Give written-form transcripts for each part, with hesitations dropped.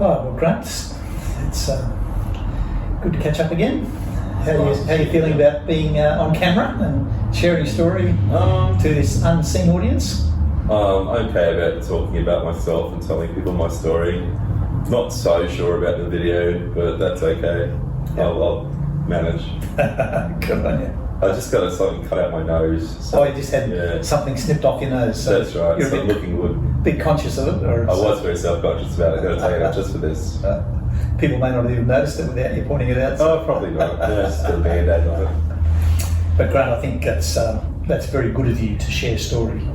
Oh, well, Grant, it's good to catch up again. How are you feeling about being on camera and sharing your story to this unseen audience? I'm okay about talking about myself and telling people my story. Not so sure about the video, but that's okay. Yeah. I'll manage. Good on you. I just got something cut out my nose. So, you just had something snipped off your nose. So that's right. You're so looking good. Bit conscious of it? Or I was very self-conscious about it. I've got to take it out just for this. People may not have even noticed it without you pointing it out. Oh, probably not. Yeah, still band-aid on it. But Grant, I think that's very good of you to share a story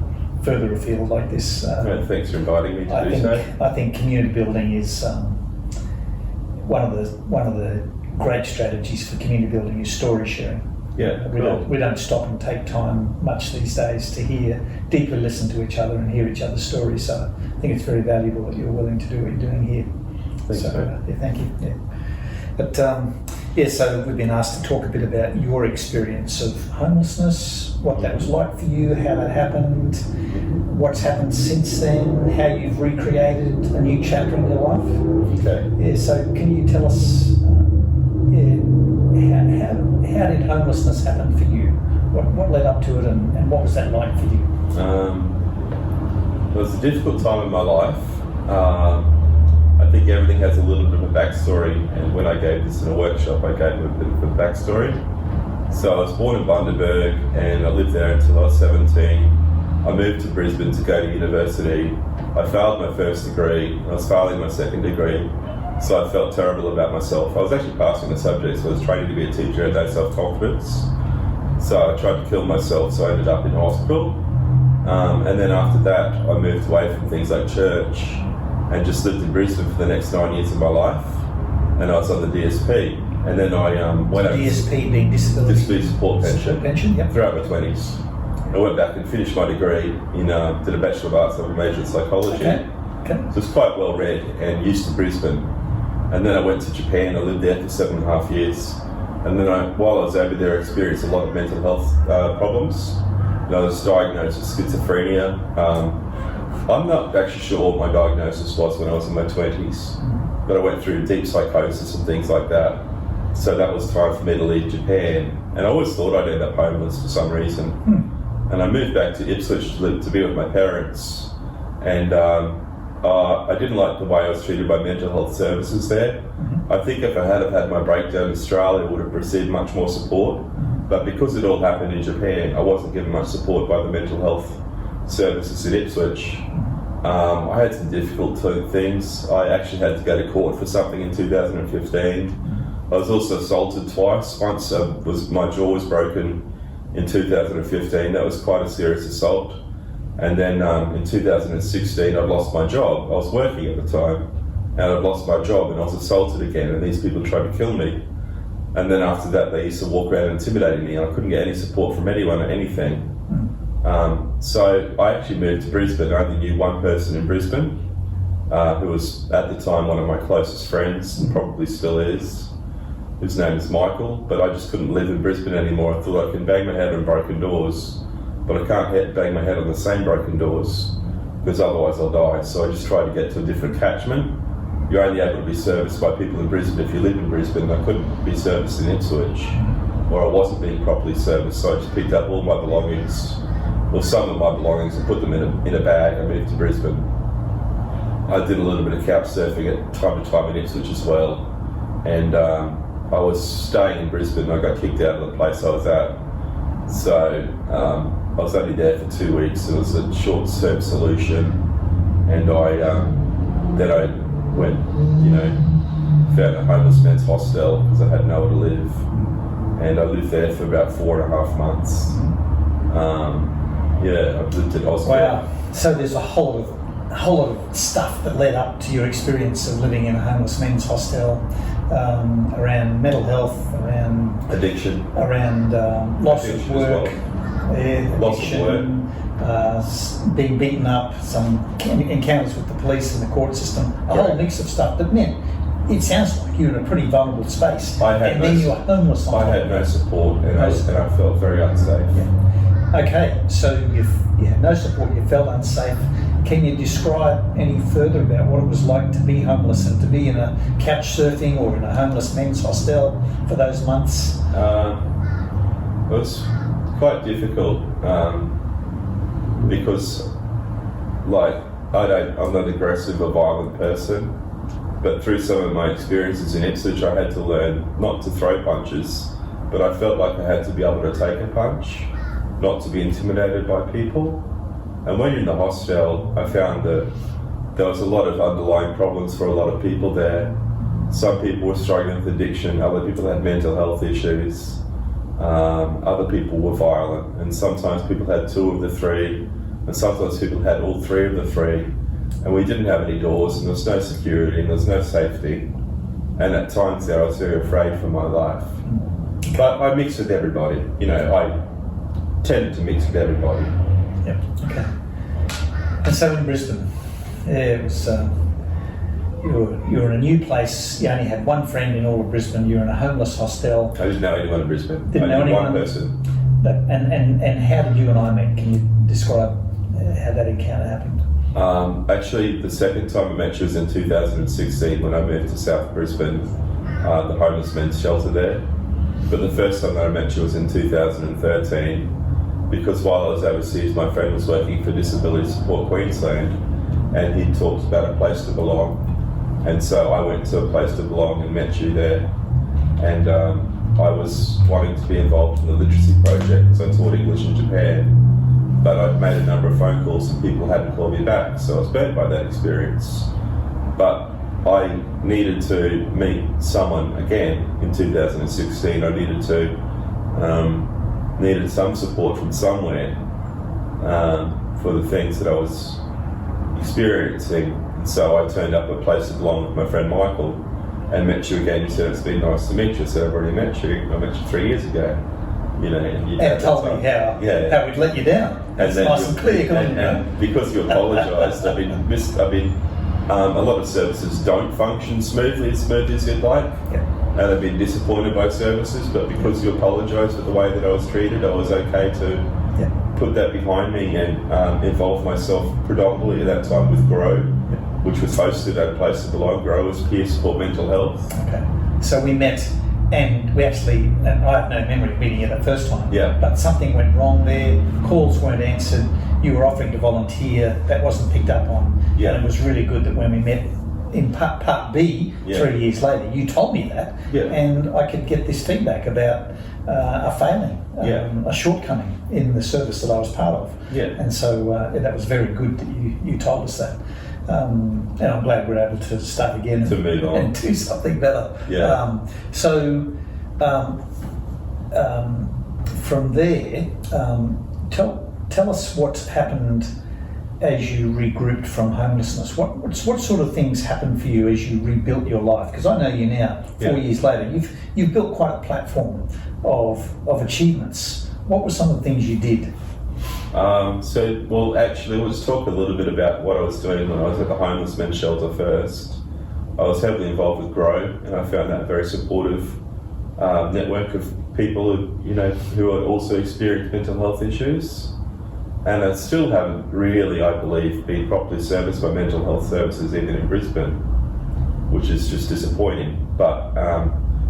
further afield like this. Thanks for inviting me to do so. I think community building is one of the great strategies for community building is story sharing. Yeah, we don't stop and take time much these days to deeply listen to each other and hear each other's stories. So I think it's very valuable that you're willing to do what you're doing here. Thanks, thank you. Yeah. But so we've been asked to talk a bit about your experience of homelessness, what that was like for you, how that happened, what's happened since then, how you've recreated a new chapter in your life. Okay. Yeah. So can you tell us? How did homelessness happen for you? What led up to it, and what was that like for you? It was a difficult time in my life. I think everything has a little bit of a backstory, and when I gave this in a workshop, I gave a bit of a backstory. So I was born in Bundaberg, and I lived there until I was 17. I moved to Brisbane to go to university. I failed my first degree, and I was failing my second degree. So I felt terrible about myself. I was actually passing the subject, so I was training to be a teacher, I had no self-confidence. So I tried to kill myself, so I ended up in hospital. And then after that, I moved away from things like church and just lived in Brisbane for the next 9 years of my life. And I was on the DSP. And then I went over DSP being disability support pension yep. throughout my 20s. I went back and finished my degree did a Bachelor of Arts, I have a major in psychology. Okay. So it's quite well read and used to Brisbane. And then I went to Japan. I lived there for 7.5 years. And then while I was over there, I experienced a lot of mental health problems. And I was diagnosed with schizophrenia. I'm not actually sure what my diagnosis was when I was in my 20s, but I went through deep psychosis and things like that. So that was time for me to leave Japan. And I always thought I'd end up homeless for some reason. And I moved back to Ipswich to be with my parents. And I didn't like the way I was treated by mental health services there. I think if I had had my breakdown in Australia, I would have received much more support. But because it all happened in Japan, I wasn't given much support by the mental health services in Ipswich. I had some difficult things. I actually had to go to court for something in 2015. I was also assaulted twice. Once my jaw was broken in 2015. That was quite a serious assault. And then in 2016, I'd lost my job. I was working at the time, and I'd lost my job, and I was assaulted again, and these people tried to kill me. And then after that, they used to walk around intimidating me, and I couldn't get any support from anyone or anything. So I actually moved to Brisbane. I only knew one person in Brisbane, who was at the time one of my closest friends, and probably still is. His name is Michael, but I just couldn't live in Brisbane anymore. I thought I can bang my head on broken doors, but I can't bang my head on the same broken doors, because otherwise I'll die. So I just tried to get to a different catchment. You're only able to be serviced by people in Brisbane if you live in Brisbane. I couldn't be serviced in Ipswich, or I wasn't being properly serviced, so I just picked up all my belongings, or some of my belongings, and put them in a bag. I moved to Brisbane. I did a little bit of couch surfing at time to time in Ipswich as well, and I was staying in Brisbane. I got kicked out of the place I was at, so I was only there for 2 weeks. It was a short-term solution, and then I went, found a homeless men's hostel because I had nowhere to live, and I lived there for about 4.5 months. I've lived in hospital. Wow! So there's a whole lot of stuff that led up to your experience of living in a homeless men's hostel, around mental health, around addiction, around loss of work, being beaten up, some encounters with the police and the court system, a whole mix of stuff that meant it sounds like you're in a pretty vulnerable space. Then you were homeless. I had no support, and I felt very unsafe. Yeah. Okay, so you had no support, you felt unsafe, Can you describe any further about what it was like to be homeless and to be in a couch surfing or in a homeless men's hostel for those months? It was quite difficult because, like, I'm not an aggressive or violent person, but through some of my experiences in Ipswich, I had to learn not to throw punches, but I felt like I had to be able to take a punch, not to be intimidated by people. And when you're in the hostel, I found that there was a lot of underlying problems for a lot of people there. Some people were struggling with addiction, other people had mental health issues, other people were violent, and sometimes people had 2 of the 3, and sometimes people had all 3 of the 3. And we didn't have any doors, and there was no security, and there was no safety. And at times there I was very afraid for my life. But I mixed with everybody, I tended to mix with everybody. Yep, okay. And so in Brisbane, it was, you were in a new place, you only had one friend in all of Brisbane, you were in a homeless hostel. I didn't know anyone in Brisbane. Didn't know anyone. One person. And how did you and I meet? Can you describe how that encounter happened? Actually, the second time I met you was in 2016 when I moved to South Brisbane, the homeless men's shelter there. But the first time that I met you was in 2013, because while I was overseas, my friend was working for Disability Support Queensland, and he talked about a place to belong. And so I went to a place to belong and met you there. And I was wanting to be involved in the literacy project because I taught English in Japan. But I'd made a number of phone calls and people hadn't called me back, so I was burnt by that experience. But I needed to meet someone again in 2016. I needed some support from somewhere for the things that I was experiencing. And so I turned up at a place to belong with my friend Michael and met you again. You said, "It's been nice to meet you." I said, "I've already met you. I met you 3 years ago." And told me how we'd let you down. That's nice and clear. And because you apologised, a lot of services don't function smoothly as you'd like. Yeah. And I've been disappointed by services, but because you apologised for the way that I was treated, I was okay to put that behind me and involve myself predominantly at that time with Grow, which was hosted at a place to belong. Grow was peer support mental health. Okay. So we met, and we actually, and I have no memory of meeting you that first time, but something went wrong there, calls weren't answered, you were offering to volunteer, that wasn't picked up on, and it was really good that when we met in part B 3 years later, you told me that, and I could get this feedback about a failing, a shortcoming in the service that I was part of, and so that was very good that you told us that. And I'm glad we're able to start again to move on and do something better. From there, tell us what's happened as you regrouped from homelessness. What sort of things happened for you as you rebuilt your life? Because I know you now, 4 years later, you've built quite a platform of achievements. What were some of the things you did? Actually, let's talk a little bit about what I was doing when I was at the homeless men's shelter first. I was heavily involved with Grow, and I found that a very supportive network of people who had also experienced mental health issues. And I still haven't really, I believe, been properly serviced by mental health services even in Brisbane, which is just disappointing. But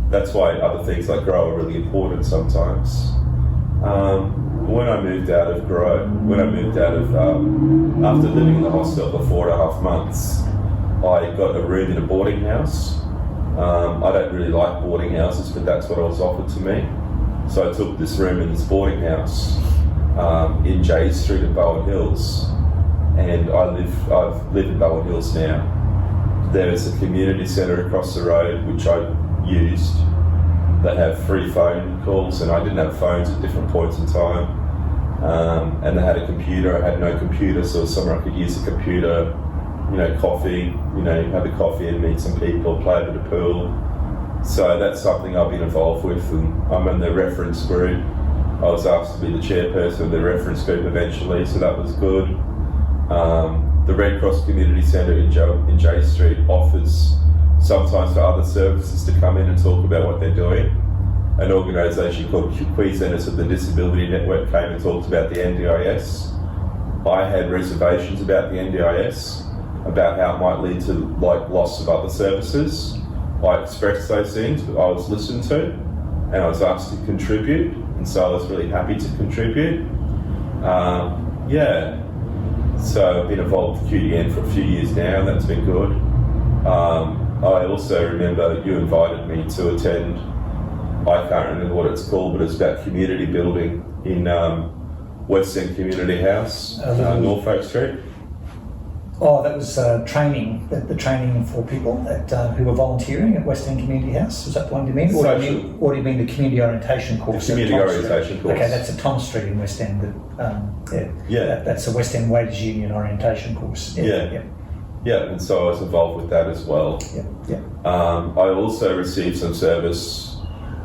that's why other things like Grow are really important sometimes. When I moved out of Grow, after living in the hostel for 4.5 months, I got a room in a boarding house. I don't really like boarding houses, but that's what was offered to me. So I took this room in this boarding house in J Street in Bowen Hills, and I've lived in Bowen Hills now. There's a community centre across the road which I used. They have free phone calls, and I didn't have phones at different points in time. And they had a computer. I had no computer, so somewhere I could use a computer. Coffee. Have a coffee and meet some people, play a bit of pool. So that's something I've been involved with, and I'm in the reference group. I was asked to be the chairperson of the reference group eventually, so that was good. The Red Cross Community Centre in J Street offers sometimes for other services to come in and talk about what they're doing. An organisation called Queenslanders of the Disability Network came and talked about the NDIS, I had reservations about the NDIS, about how it might lead to loss of other services. I expressed those things, but I was listened to, and I was asked to contribute, and so I was really happy to contribute. So I've been involved with QDN for a few years now, and that's been good. I also remember that you invited me to attend, I can't remember what it's called, but it's about community building in West End Community House, Norfolk Street. Oh, that was training, the training for people who were volunteering at West End Community House. Was that the one you mean? Or do you mean the community orientation course? The community orientation course. Okay, that's at Thomas Street in West End. That's a West End Wages Union orientation course. Yeah, and so I was involved with that as well. I also received some service.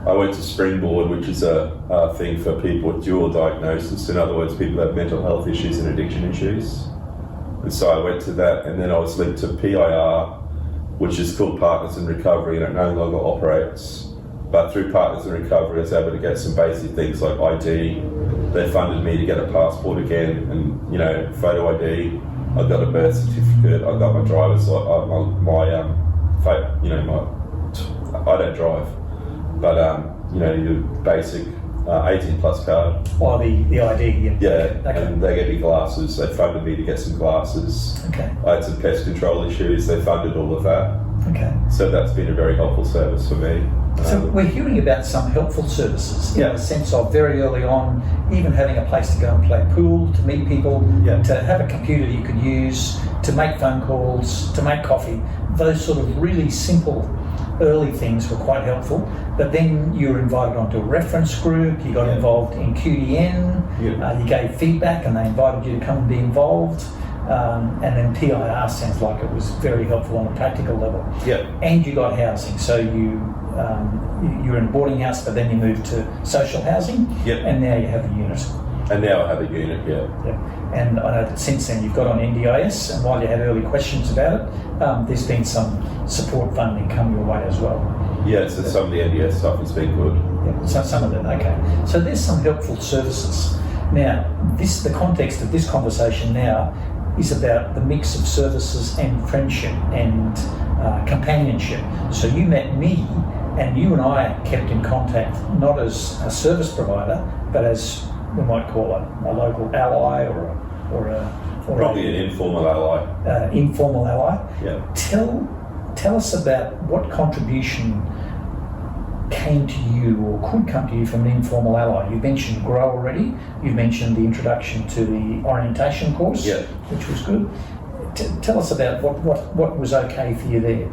I went to Springboard, which is a thing for people with dual diagnosis. In other words, people who have mental health issues and addiction issues. And so I went to that, and then I was linked to PIR, which is called Partners in Recovery, and it no longer operates. But through Partners in Recovery, I was able to get some basic things like ID. They funded me to get a passport again, and photo ID. I got a birth certificate. I got my driver's I don't drive, but your basic 18 plus card. Oh, the ID. Yeah, okay. And they gave me glasses. They funded me to get some glasses. Okay. I had some pest control issues. They funded all of that. Okay. So that's been a very helpful service for me. So we're hearing about some helpful services in the sense of very early on, even having a place to go and play pool, to meet people, to have a computer that you could use, to make phone calls, to make coffee. Those sort of really simple early things were quite helpful. But then you were invited onto a reference group, you got involved in QDN, you gave feedback and they invited you to come and be involved. And then PIR sounds like it was very helpful on a practical level. Yeah. And you got housing, so you were in a boarding house, but then you moved to social housing. Yep. And now you have a unit. And now I have a unit, And I know that since then you've got on NDIS, and while you had early questions about it, there's been some support funding come your way as well. Yeah, so some of the NDIS stuff has been good. Yeah, so some of them, okay. So there's some helpful services. Now, the context of this conversation now is about the mix of services and friendship and companionship. So you met me, and you and I kept in contact not as a service provider, but as we might call a local ally or probably an informal ally. Informal ally. Yeah. Tell us about what contribution came to you or could come to you from an informal ally. You mentioned Grow already. You mentioned the introduction to the orientation course, which was good. Tell us about what was okay for you there.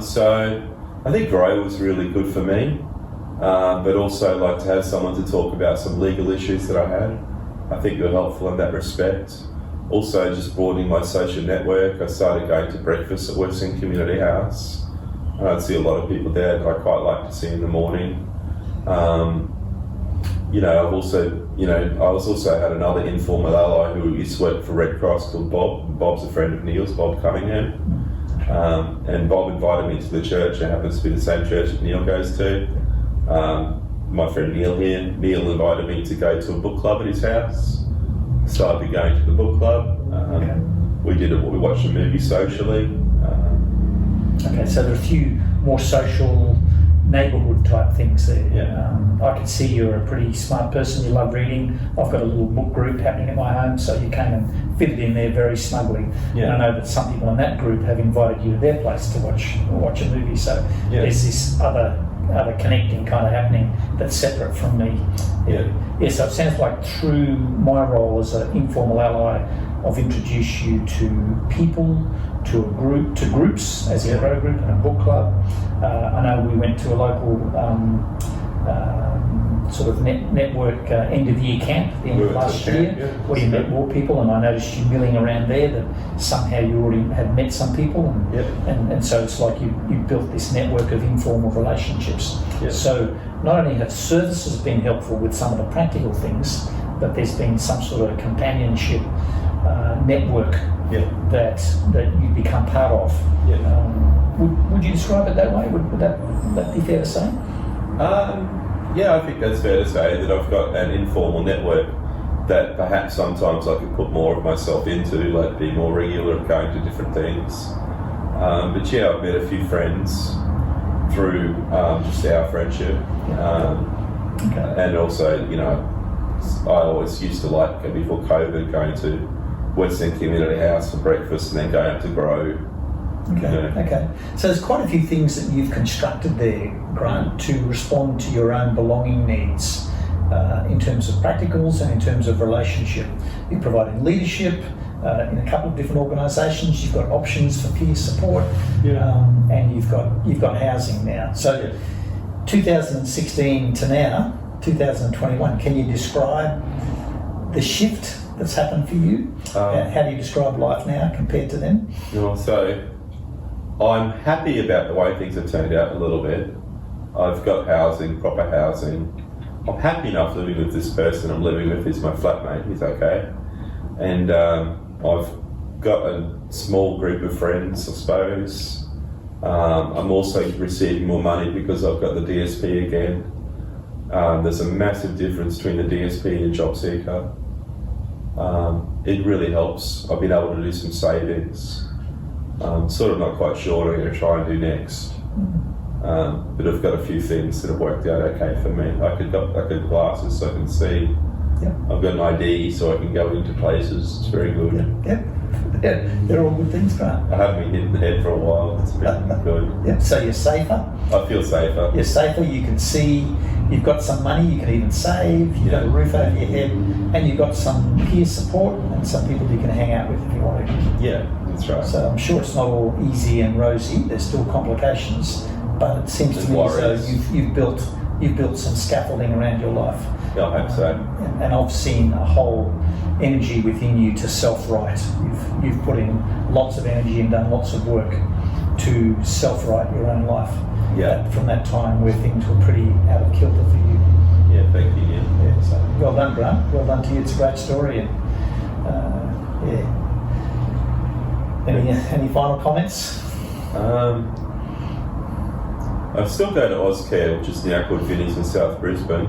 So I think Grow was really good for me, but also like to have someone to talk about some legal issues that I had. I think they were helpful in that respect. Also just broadening my social network. I started going to breakfast at West End Community House. I'd see a lot of people there that I quite like to see in the morning. I've also, I was also had another informal ally who used to work for Red Cross called Bob. Bob's a friend of Neil's, Bob Cunningham. And Bob invited me to the church. It happens to be the same church that Neil goes to. My friend Neil here, Neil invited me to go to a book club at his house. So I'd be going to the book club. We watched a movie socially. Okay, so there are a few more social neighbourhood type things there. I can see you're a pretty smart person, you love reading. I've got a little book group happening at my home, so you came and fitted in there very snugly. And I know that some people in that group have invited you to their place to watch a movie, so there's this other connecting kind of happening that's separate from me. So it sounds like through my role as an informal ally, I've introduced you to people, to a group, to groups, as a Grow group and a book club. I know we went to a local sort of network end of year camp at the end of last year, where you met more people, and I noticed you milling around there that somehow you already had met some people, and so it's like you built this network of informal relationships. So not only have services been helpful with some of the practical things, but there's been some sort of companionship network that you become part of. Would you describe it that way? Would that be fair to say? I think that's fair to say, that I've got an informal network that perhaps sometimes I could put more of myself into, like be more regular at going to different things. But yeah, I've met a few friends through just our friendship. And also, you know, I always used to like, before COVID, going to West End Community House for breakfast and then going up to Grow. Okay. So there's quite a few things that you've constructed there, Grant, to respond to your own belonging needs in terms of practicals and in terms of relationship. You're providing leadership in a couple of different organisations. You've got options for peer support, and you've got housing now. So 2016 to now, 2021, can you describe the shift that's happened for you? How do you describe life now compared to then? So I'm happy about the way things have turned out a little bit. I've got housing, proper housing. I'm happy enough living with this person I'm living with. He's my flatmate, he's okay. And I've got a small group of friends, I suppose. I'm also receiving more money because I've got the DSP again. There's a massive difference between the DSP and a job seeker. It really helps. I've been able to do some savings. Sort of not quite sure what I'm going to try and do next. But I've got a few things that have worked out okay for me. I could glasses so I can see. I've got an ID so I can go into places. It's very good. They're all good things, Grant. I haven't been hit in the head for a while. It's been good. So you're safer. I feel safer. You're safer. You can see. You've got some money. You can even save. You've got a roof over your head, and you've got some peer support and some people you can hang out with if you want to. Yeah, that's right. So I'm sure it's not all easy and rosy. There's still complications, but it seems to me as though you've built some scaffolding around your life. Yeah, I hope so. And I've seen a whole energy within you to self-right. You've put in lots of energy and done lots of work to self-right your own life. From that time where things were pretty out of kilter for you. Yeah, thank you. Yeah, so well done, Grant. Well done to you. It's a great story. And Any final comments? I still go to Auscare, which is now called Vinnie's in South Brisbane.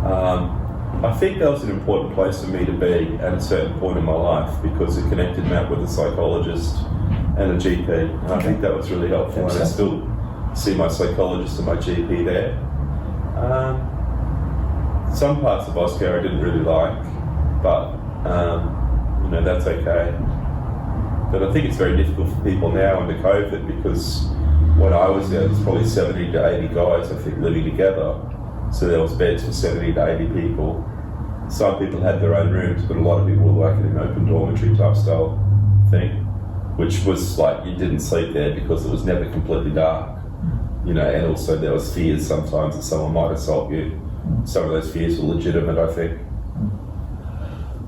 I think that was an important place for me to be at a certain point in my life because it connected me up with a psychologist and a GP. And I think that was really helpful. And I still see my psychologist and my GP there. Some parts of Auscare I didn't really like, but that's okay. But I think it's very difficult for people now under COVID because when I was there, there's probably 70 to 80 guys, I think, living together. So there was beds for 70 to 80 people. Some people had their own rooms, but a lot of people were working in an open dormitory type style thing, which was like you didn't sleep there because it was never completely dark. And also there was fears sometimes that someone might assault you. Some of those fears were legitimate, I think.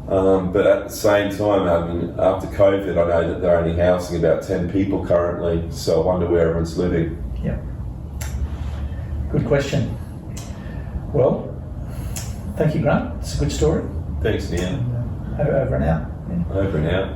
But at the same time, after COVID, I know that they're only housing about 10 people currently, so I wonder where everyone's living. Yeah. Good question. Well, thank you, Grant. It's a good story. Thanks, Ian. Over and out. Over and out.